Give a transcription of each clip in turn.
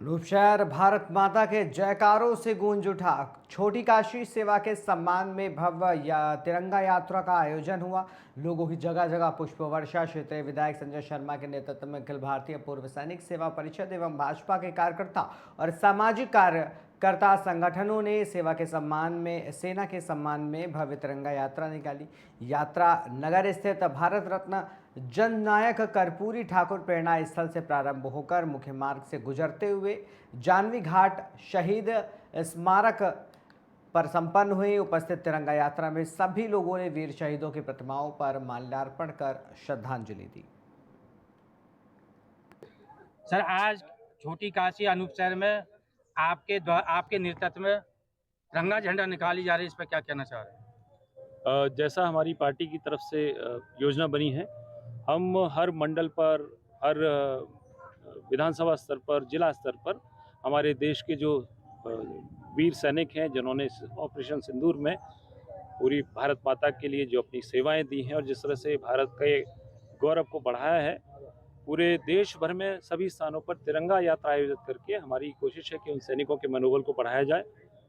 रूपशहर भारत माता के जयकारों से गूंज उठा। छोटी काशी सेवा के सम्मान में भव्य तिरंगा यात्रा का आयोजन हुआ। लोगों की जगह जगह पुष्प वर्षा। क्षेत्रीय विधायक संजय शर्मा के नेतृत्व में अखिल भारतीय पूर्व सैनिक सेवा परिषद एवं भाजपा के कार्यकर्ता और सामाजिक कार्यकर्ता संगठनों ने सेना के सम्मान में भव्य तिरंगा यात्रा निकाली। यात्रा नगर स्थित भारत रत्न जननायक कर्पूरी ठाकुर प्रेरणा स्थल से प्रारंभ होकर मुख्य मार्ग से गुजरते हुए जानवी घाट शहीद स्मारक पर संपन्न हुई। उपस्थित तिरंगा यात्रा में सभी लोगों ने वीर शहीदों की प्रतिमाओं पर माल्यार्पण कर श्रद्धांजलि दी। सर, आज छोटी काशी अनूप शहर में आपके नेतृत्व में तिरंगा झंडा निकाली जा रही है, इस पर क्या कहना चाह रहे हैं? जैसा हमारी पार्टी की तरफ से योजना बनी है, हम हर मंडल पर, हर विधानसभा स्तर पर, जिला स्तर पर हमारे देश के जो वीर सैनिक हैं जिन्होंने ऑपरेशन सिंदूर में पूरी भारत माता के लिए जो अपनी सेवाएं दी हैं और जिस तरह से भारत के गौरव को बढ़ाया है, पूरे देश भर में सभी स्थानों पर तिरंगा यात्रा आयोजित करके हमारी कोशिश है कि उन सैनिकों के मनोबल को बढ़ाया जाए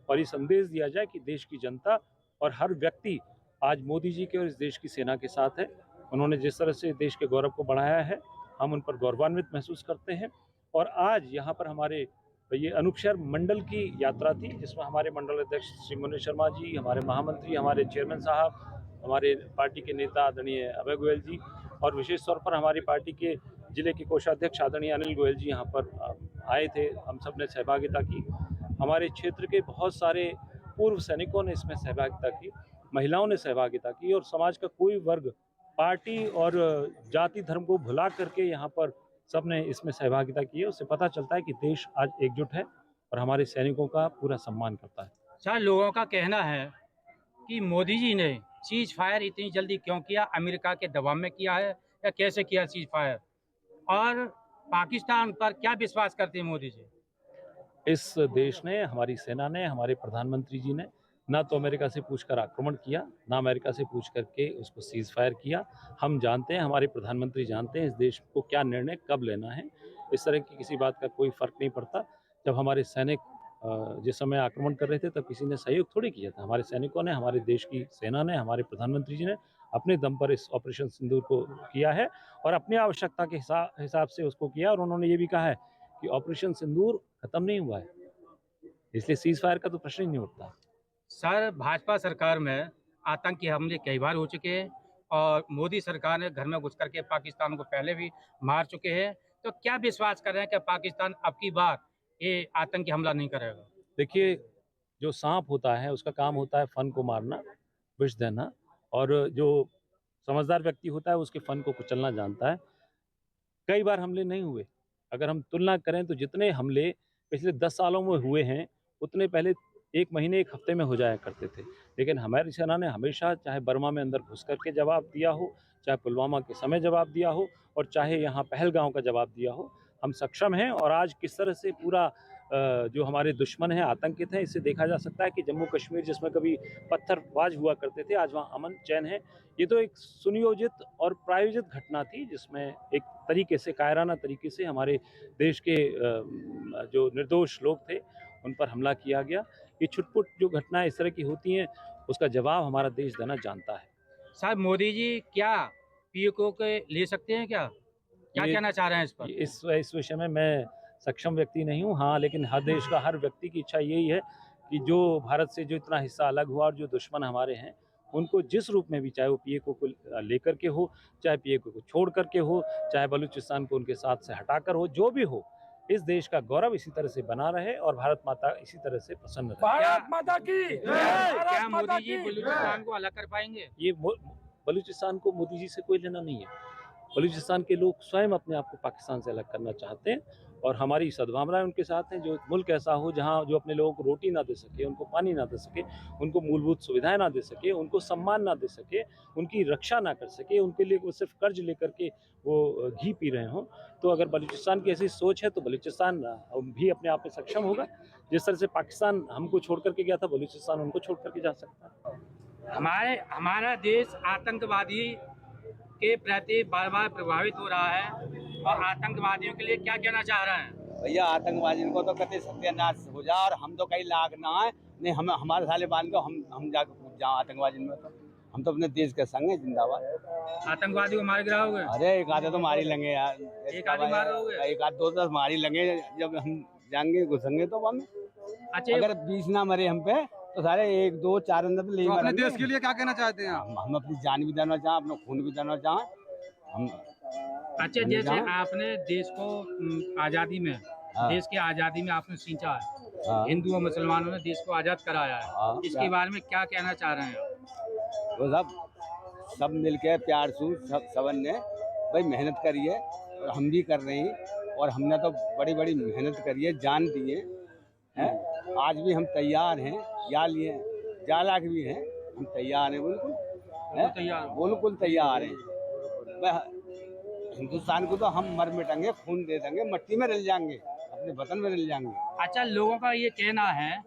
और ये संदेश दिया जाए कि देश की जनता और हर व्यक्ति आज मोदी जी के और इस देश की सेना के साथ है। उन्होंने जिस तरह से देश के गौरव को बढ़ाया है, हम उन पर गौरवान्वित महसूस करते हैं। और आज यहाँ पर हमारे ये अनूप शहर मंडल की यात्रा थी, जिसमें हमारे मंडल अध्यक्ष श्री मनोज शर्मा जी, हमारे महामंत्री, हमारे चेयरमैन साहब, हमारे पार्टी के नेता आदरणीय अभय गोयल जी और विशेष तौर पर हमारी पार्टी के जिले के कोषाध्यक्ष आदरणीय अनिल गोयल जी यहाँ पर आए थे। हम सब ने सहभागिता की। हमारे क्षेत्र के बहुत सारे पूर्व सैनिकों ने इसमें सहभागिता की, महिलाओं ने सहभागिता की और समाज का कोई वर्ग पार्टी और जाति धर्म को भुला करके यहाँ पर सबने इसमें सहभागिता की है। उससे पता चलता है कि देश आज एकजुट है और हमारे सैनिकों का पूरा सम्मान करता है। सर, लोगों का कहना है कि मोदी जी ने सीज फायर इतनी जल्दी क्यों किया? अमेरिका के दबाव में किया है या कैसे किया सीज फायर? और पाकिस्तान पर क्या विश्वास करते हैं मोदी जी? इस देश ने, हमारी सेना ने, हमारे प्रधानमंत्री जी ने ना तो अमेरिका से पूछकर आक्रमण किया, ना अमेरिका से पूछ करके उसको सीज फायर किया। हम जानते हैं, हमारे प्रधानमंत्री जानते हैं इस देश को क्या निर्णय कब लेना है। इस तरह की किसी बात का कोई फर्क नहीं पड़ता। जब हमारे सैनिक जिस समय आक्रमण कर रहे थे तब किसी ने सहयोग थोड़ी किया था। हमारे सैनिकों ने, हमारे देश की सेना ने, हमारे प्रधानमंत्री जी ने अपने दम पर इस ऑपरेशन सिंदूर को किया है और अपनी आवश्यकता के हिसाब से उसको किया। और उन्होंने ये भी कहा है कि ऑपरेशन सिंदूर खत्म नहीं हुआ है, इसलिए सीज फायर का तो प्रश्न ही नहीं उठता। सर, भाजपा सरकार में आतंकी हमले कई बार हो चुके हैं और मोदी सरकार ने घर में घुस करके पाकिस्तान को पहले भी मार चुके हैं, तो क्या विश्वास कर रहे हैं कि पाकिस्तान अब की बार ये आतंकी हमला नहीं करेगा? देखिए, जो सांप होता है उसका काम होता है फन को मारना, विष देना, और जो समझदार व्यक्ति होता है उसके फन को कुचलना जानता है। कई बार हमले नहीं हुए। अगर हम तुलना करें तो जितने हमले पिछले 10 सालों में हुए हैं उतने पहले 1 महीने 1 हफ्ते में हो जाया करते थे। लेकिन हमारी सेना ने हमेशा, चाहे बर्मा में अंदर घुस करके जवाब दिया हो, चाहे पुलवामा के समय जवाब दिया हो और चाहे यहाँ पहलगाँव का जवाब दिया हो, हम सक्षम हैं। और आज किस तरह से पूरा जो हमारे दुश्मन हैं आतंकित हैं, इससे देखा जा सकता है कि जम्मू कश्मीर जिसमें कभी पत्थरबाज हुआ करते थे, आज वहाँ अमन चैन है। ये तो एक सुनियोजित और प्रायोजित घटना थी जिसमें एक तरीके से, कायराना तरीके से हमारे देश के जो निर्दोष लोग थे उन पर हमला किया गया। ये छुटपुट जो घटनाएं इस तरह की होती हैं उसका जवाब हमारा देश देना जानता है। साहब, मोदी जी क्या पीओके के ले सकते हैं क्या कहना चाह रहे हैं इस पर? इस विषय में मैं सक्षम व्यक्ति नहीं हूँ। हाँ, लेकिन हर देश का, हर व्यक्ति की इच्छा यही है कि जो भारत से जो इतना हिस्सा अलग हुआ और जो दुश्मन हमारे हैं उनको जिस रूप में भी, चाहे वो पीओके को लेकर के हो, चाहे पीओके को छोड़ करके हो, चाहे बलूचिस्तान को उनके साथ से हटाकर हो, जो भी हो, इस देश का गौरव इसी तरह से बना रहे और भारत माता इसी तरह से प्रसन्न रहे। भारत माता की जय! क्या मोदी जी बलूचिस्तान को अलग कर पाएंगे? ये बलूचिस्तान को मोदी जी से कोई लेना नहीं है। बलूचिस्तान के लोग स्वयं अपने आप को पाकिस्तान से अलग करना चाहते हैं और हमारी सद्भावनाएं उनके साथ हैं। जो मुल्क ऐसा हो जहां जो अपने लोगों को रोटी ना दे सके, उनको पानी ना दे सके, उनको मूलभूत सुविधाएं ना दे सके, उनको सम्मान ना दे सके, उनकी रक्षा ना कर सके, उनके लिए वो सिर्फ कर्ज लेकर के वो घी पी रहे हों, तो अगर बलूचिस्तान की ऐसी सोच है तो बलूचिस्तान भी अपने आप में सक्षम होगा। जिस तरह से पाकिस्तान हमको छोड़ करके गया था, बलूचिस्तान उनको छोड़ करके जा सकता है। हमारा देश आतंकवादी के प्रति बार बार प्रभावित हो रहा है और आतंकवादियों के लिए क्या कहना चाह रहे हैं? भैया आतंकवादी को तो कते सत्यानाश हो जा, और हम तो कहीं लाग ना है नहीं, हम हमारे साले बांध दो, हम जाके कूद जाओ आतंकवादी में। तो हम तो अपने देश के संग है, जिंदाबाद। आतंकवादी को मार गिराओगे? अरे एक आधे तो मारी लेंगे यार, एक आदमी मार दोगे? एक आध दो तो मारी लेंगे जब हम जाएंगे घुसेंगे तो हम। अच्छा, अगर 20 ना मरे हम पे तो सारे 1 2 4 अंदर तो ले तो अपने मरेंगे। देश के लिए क्या कहना चाहते हैं आप? हम अपनी जान भी देना चाहें, अपना खून भी देना चाहें हम। अच्छा, जैसे आपने देश को आज़ादी में, हाँ। देश के आज़ादी में आपने सींचा है, हाँ। हिंदू और मुसलमानों ने देश को आज़ाद कराया है, हाँ। इसके बारे में क्या कहना चाह रहे हैं आप? तो सब मिलके प्यार से सबन ने भाई मेहनत करी है, और हम भी कर रहे हैं, और हमने तो बड़ी बड़ी मेहनत करी है, जान दिए हैं। आज भी हम तैयार हैं, या लिए जालाक भी हैं, हम तैयार हैं बिल्कुल, बिल्कुल तैयार हैं। हिंदुस्तान को तो हम मर मिटेंगे, खून दे देंगे, मट्टी में रल जाएंगे, अपने वतन में रल जाएंगे। अच्छा, लोगों का ये कहना है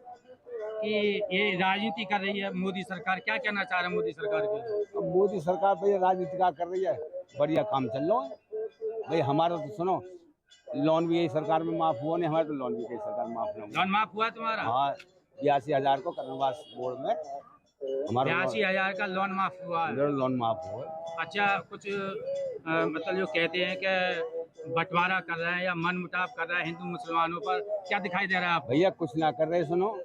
कि ये राजनीति कर रही है मोदी सरकार, क्या कहना चाह रहे हैं मोदी सरकार के? अब मोदी सरकार पे ये राजनीति का कर रही है, बढ़िया काम चल रहा है भाई। हमारा तो सुनो, लोन भी यही सरकार में माफ हुआ नहीं, हमारे तो लोन भी कई सरकार में माफ नहीं हुआ। लोन माफ हुआ तुम्हारा? हाँ, 82,000 को कर्नवास बोर्ड में हमारा 82,000 का लोन माफ हुआ है। लोन माफ हुआ। अच्छा, कुछ मतलब जो कहते हैं कि बंटवारा कर रहे हैं या मन मुटाव कर रहा है हिंदू मुसलमानों पर, क्या दिखाई दे रहा है आपको? भैया कुछ ना कर रहे, सुनो,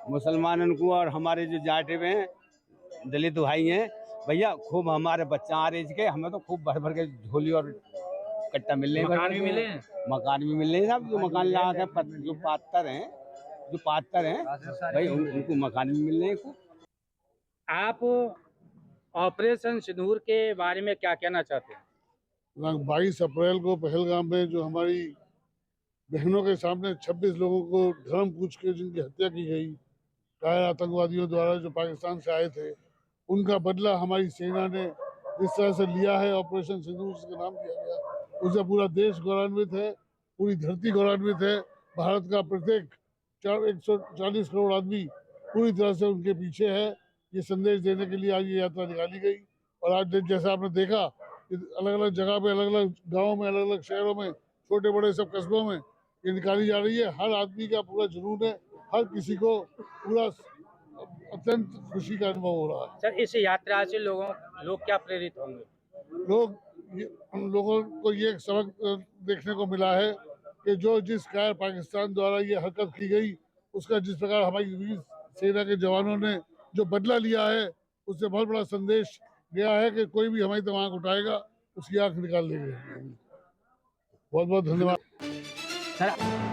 मुसलमानों को और हमारे जो जाटे हुए हैं दलित भाई हैं भैया, खूब हमारे बच्चा आ रहे के, हमें तो खूब भर भर के झोली और कट्टा मिल रहे हैं, मकान भी मिले हैं? मकान भी मिल रहे हैं सब, जो मकान लगा के जो पात्र हैं भाई, उनको मकान भी मिल रहे हैं। आप ऑपरेशन सिंदूर के बारे में क्या कहना चाहते हैं? 22 अप्रैल को पहलगाम में जो हमारी बहनों के सामने 26 लोगों को धर्म पूछ के जिनकी हत्या की गई कायर आतंकवादियों द्वारा जो पाकिस्तान से आए थे, उनका बदला हमारी सेना ने जिस तरह से लिया है, ऑपरेशन सिंदूर जिसका नाम दिया गया, उससे पूरा देश गौरवान्वित है, पूरी धरती गौरवान्वित है। भारत का प्रत्येक 140 करोड़ आदमी पूरी तरह से उनके पीछे है। ये संदेश देने के लिए आज ये यात्रा निकाली गई, और आज जैसा आपने देखा अलग अलग जगह पे, अलग अलग गाँव में, अलग अलग शहरों में, छोटे बड़े सब कस्बों में ये निकाली जा रही है। हर आदमी का पूरा जुनून है, हर किसी को पूरा अत्यंत खुशी का अनुभव हो रहा है। सर, इस यात्रा से लोग क्या प्रेरित होंगे? लोगों को ये एक सबक देखने को मिला है कि जिस कायर पाकिस्तान द्वारा ये हरकत की गई, उसका जिस प्रकार हमारी वीर सेना के जवानों ने जो बदला लिया है, उससे बहुत बड़ा संदेश गया है कि कोई भी हमारी आंख उठाएगा उसकी आंख निकाल देंगे। बहुत बहुत धन्यवाद सर।